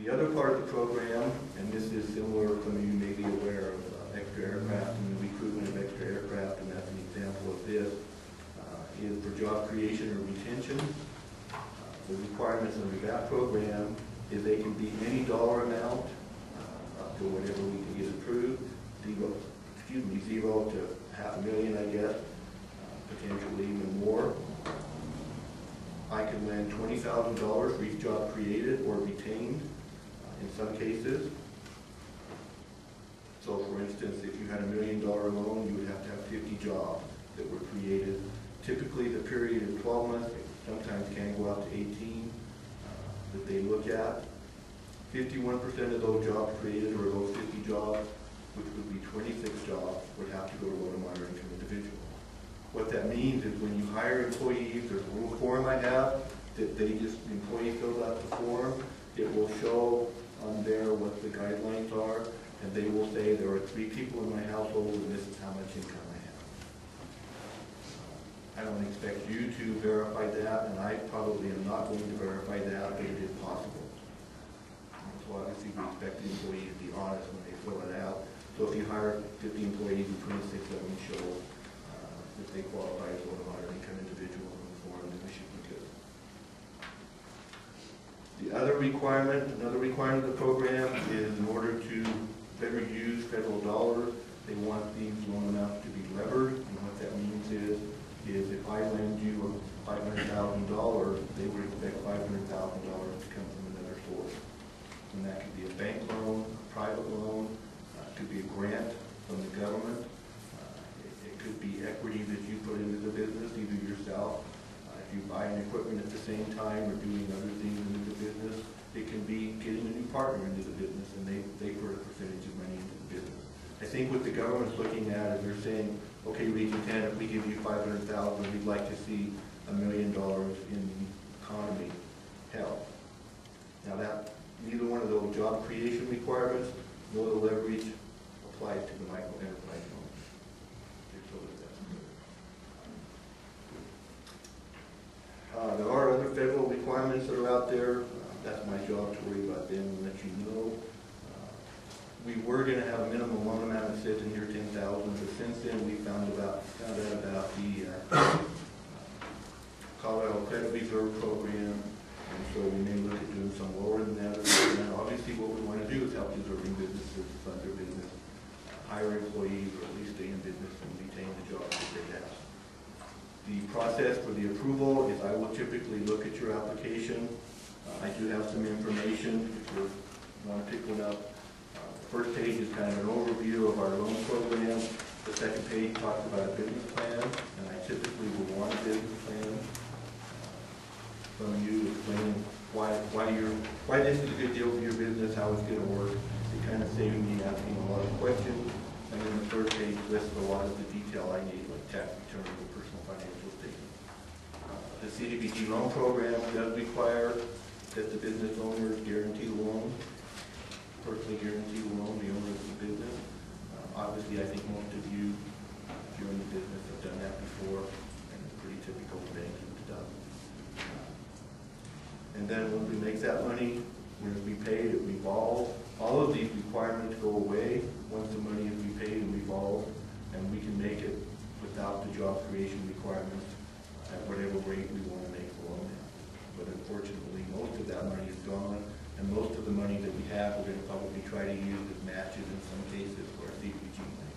The other part of the program, and this is similar, some of you may be aware of extra aircraft and the recruitment of extra aircraft, and that's an example of this, is for job creation or retention. The requirements under that program is they can be any dollar amount up to whatever we can get approved, zero to $500,000, I guess, potentially even more. I can lend $20,000 for each job created or retained in some cases. So for instance, if you had $1 million loan, you would have to have 50 jobs that were created. Typically the period is 12 months, sometimes can go out to 18 that they look at. 51% of those jobs created, or those 50 jobs, which would be 26 jobs, would have to go to low to moderate income individuals. What that means is when you hire employees, there's a little form I have that the employee fills out the form. It will show on there what the guidelines are, and they will say there are 3 people in my household and this is how much income I have. I don't expect you to verify that, and I probably am not going to verify that, but it is possible. So obviously we expect the employee to be honest when they fill it out. So if you hire 50 employees and 26 of them show that they qualify as low to moderate income individuals on the form, then we should be good. The other requirement, another requirement of the program is in order to better use federal dollars, they want these loan amounts to be levered. And what that means is if I lend you $500,000, they would expect $500,000 to come from another source. And that could be a bank loan, a private loan, it could be a grant from the government. It could be equity that you put into the business, either yourself. If you buy an equipment at the same time or doing other things into the business, it can be getting a new partner into the business, and they put a percentage of money into the business. I think what the government's looking at is they're saying, okay, Region 10, if we give you $500,000, we'd like to see $1 million in the economy help. Now that, neither one of those job creation requirements nor the leverage applies to the micro enterprise loan. There are other federal requirements that are out there. That's my job to worry about them and let you know. We were going to have a minimum loan amount that says in here $10,000, but since then we found out about the Colorado Credit Reserve Program, and so we may look at doing some lower than that. And obviously what we want to do is help deserving businesses fund their business, hire employees, or at least stay in business and retain the jobs that they have. The process for the approval is I will typically look at your application. I do have some information if you want to pick one up. The first page is kind of an overview of our loan program. The second page talks about a business plan, and I typically will want a business plan from you explaining why this is a good deal for your business, how it's going to work. It kind of saves me asking a lot of questions. And then the third page lists a lot of the detail I need, like tax returns or personal financial statements. The CDBG loan program does require that the business owners guarantee the loan, personally guarantee the loan, the owner of the business. Obviously, I think most of you, if you're in the business, have done that before, and it's pretty typical of banks and stuff. And then when we make that money, when it's repaid, it revolves. All of these requirements go away once the money is repaid and revolved, and we can make it without the job creation requirements at whatever rate we want to make the loan at. But unfortunately, most of that money is gone, and most of the money that we have, we're going to probably try to use as matches in some cases for our CDBG money.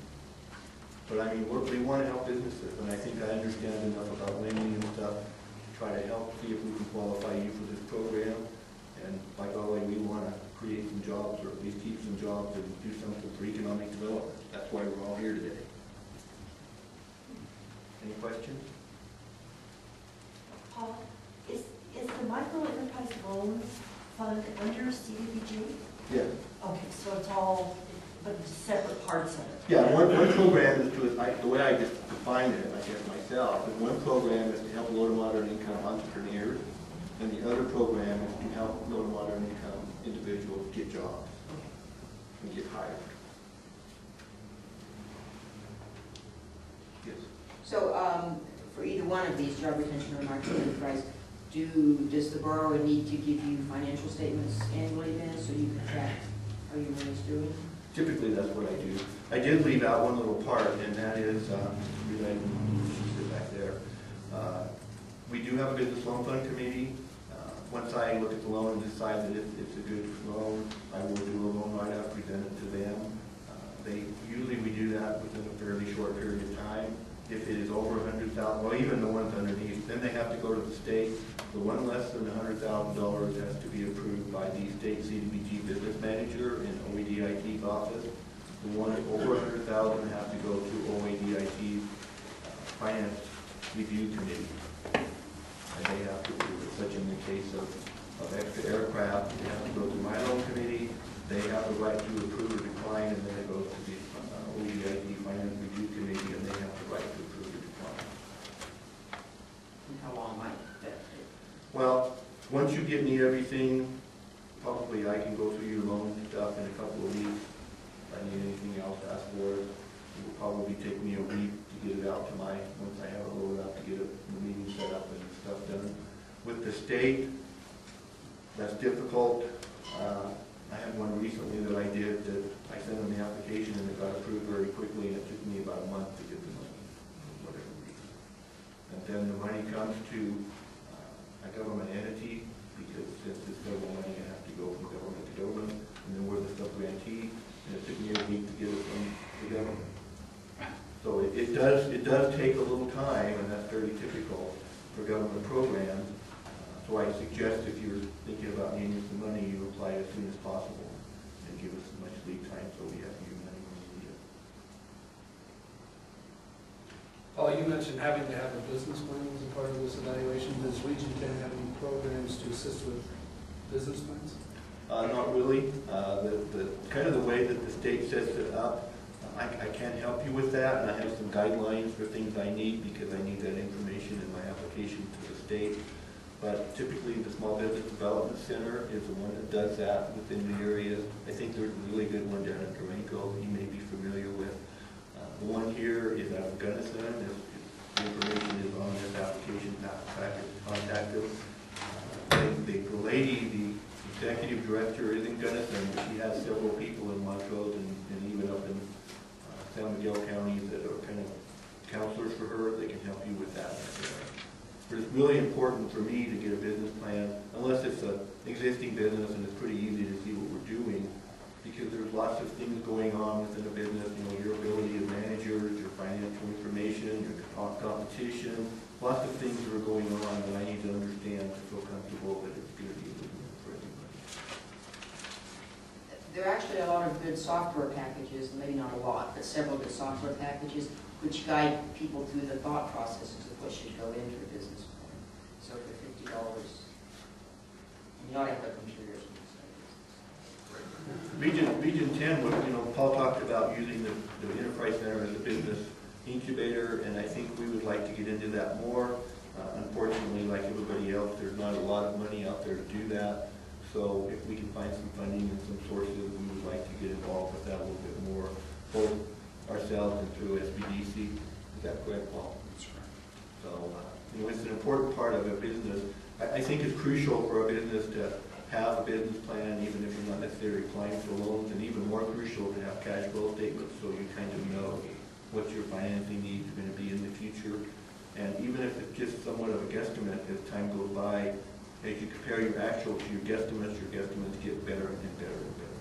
But I mean, we want to help businesses, and I think I understand enough about lending and stuff to try to help see if we can qualify you for this program. And by golly, we want to create some jobs, or at least keep some jobs and do something for economic development. That's why we're all here today. Any questions? Paul, is the micro enterprise loan fund under CDBG? Yeah. Okay, so it's all, but separate parts of it. Yeah, one program is to, the way I just defined it, I guess myself, is one program is to help low to moderate income entrepreneurs, and the other program is to help low to moderate income individuals get jobs and get hired. Yes. So for either one of these, job retention or micro enterprise, does the borrower need to give you financial statements annually then, so you can track how your money's doing? Typically, that's what I do. I did leave out one little part, and that is, sit back there. We do have a business loan fund committee. Once I look at the loan and decide that it's a good loan, I will do a loan write-up, present it to them. Usually we do that within a fairly short period of time. If it is over $100,000, well, even the ones underneath, then they have to go to the state. The one less than $100,000 has to be approved by the state CDBG business manager in OADIT's office. The one over $100,000 has to go to OADIT's finance review committee, and they have to approve it. Such in the case of extra aircraft, they have to go to my loan committee. They have the right to approve or decline, and then it goes to the OADIT finance review committee, and they have the right to approve or decline. And how long might that take? Well, once you give me everything, probably I can go through your loan stuff in a couple of weeks. If I need anything else, ask for it. It will probably take me a week to get it out to once I have it loaded up, to get the meeting set up and stuff done. With the state, that's difficult. I had one recently that I did that I sent them the application and it got approved very quickly, and it took me about a month to get the money, for whatever reason. And then the money comes to a government entity, because since it's federal money, I have to go from government to government, and then we're the sub-grantee, and it took me a week to get it from the government. So it does take a little time, and that's very typical for government programs. So I suggest if you're thinking about needing some money, you apply as soon as possible and give us as much lead time so we have your money when we need it. Paul, you mentioned having to have a business plan as a part of this evaluation. Does Region 10 have any programs to assist with business plans? Not really. The kind of the way that the state sets it up, I can't help you with that, and I have some guidelines for things I need because I need that information in my application to the state. But typically the Small Business Development Center is the one that does that within the area. I think there's a really good one down in Durango you may be familiar with. The one here is out of Gunnison. The information is on this application packet. Contact them. The lady, the executive director, is in Gunnison, but she has several people in Montrose and even up in San Miguel counties that are kind of counselors for her. They can help you with that. But it's really important for me to get a business plan, unless it's an existing business and it's pretty easy to see what we're doing, because there's lots of things going on within a business, your ability of managers, your financial information, your competition, lots of things that are going on that I need to understand to feel comfortable that it's going to be good for everybody. There are actually a lot of good software packages, maybe not a lot, but several good software packages which guide people through the thought processes of what should go into a business plan. So for $50, you ought to have a computer. Region 10, Paul talked about using the Enterprise Center as a business incubator, and I think we would like to get into that more. Unfortunately, like everybody else, there's not a lot of money out there to do that. So if we can find some funding and some sources, we would like to get involved with that a little bit more, both ourselves and through SBDC. Is that correct, Paul? That's right. So, it's an important part of a business. I think it's crucial for a business to have a business plan, even if you're not necessarily applying for loans, and even more crucial to have cash flow statements so you kind of know what your financing needs are going to be in the future. And even if it's just somewhat of a guesstimate, as time goes by, as you compare your actual to your guesstimates get better and better and better.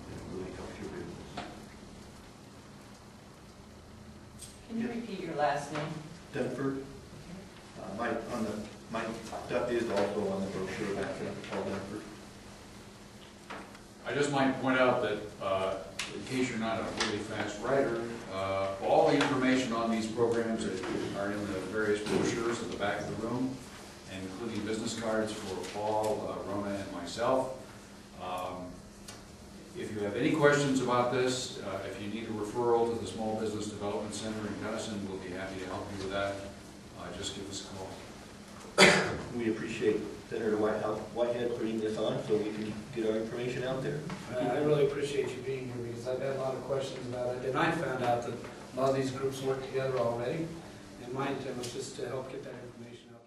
And it really helps your business. Can you repeat your last name? Dunford. My stuff is also on the brochure back there, Paul Dunford. I just might point out that, in case you're not a really fast writer, all the information on these programs are in the various brochures at the back of the room, including business cards for Paul, Rona, and myself. If you have any questions about this, if you need a referral to the Small Business Development Center in Gunnison, we'll be happy to help you with that. Just give us a call. We appreciate Senator Whitehead putting this on so we can get our information out there. I really appreciate you being here because I've had a lot of questions about it, and I found out that a lot of these groups work together already, and my intent was just to help get that information out.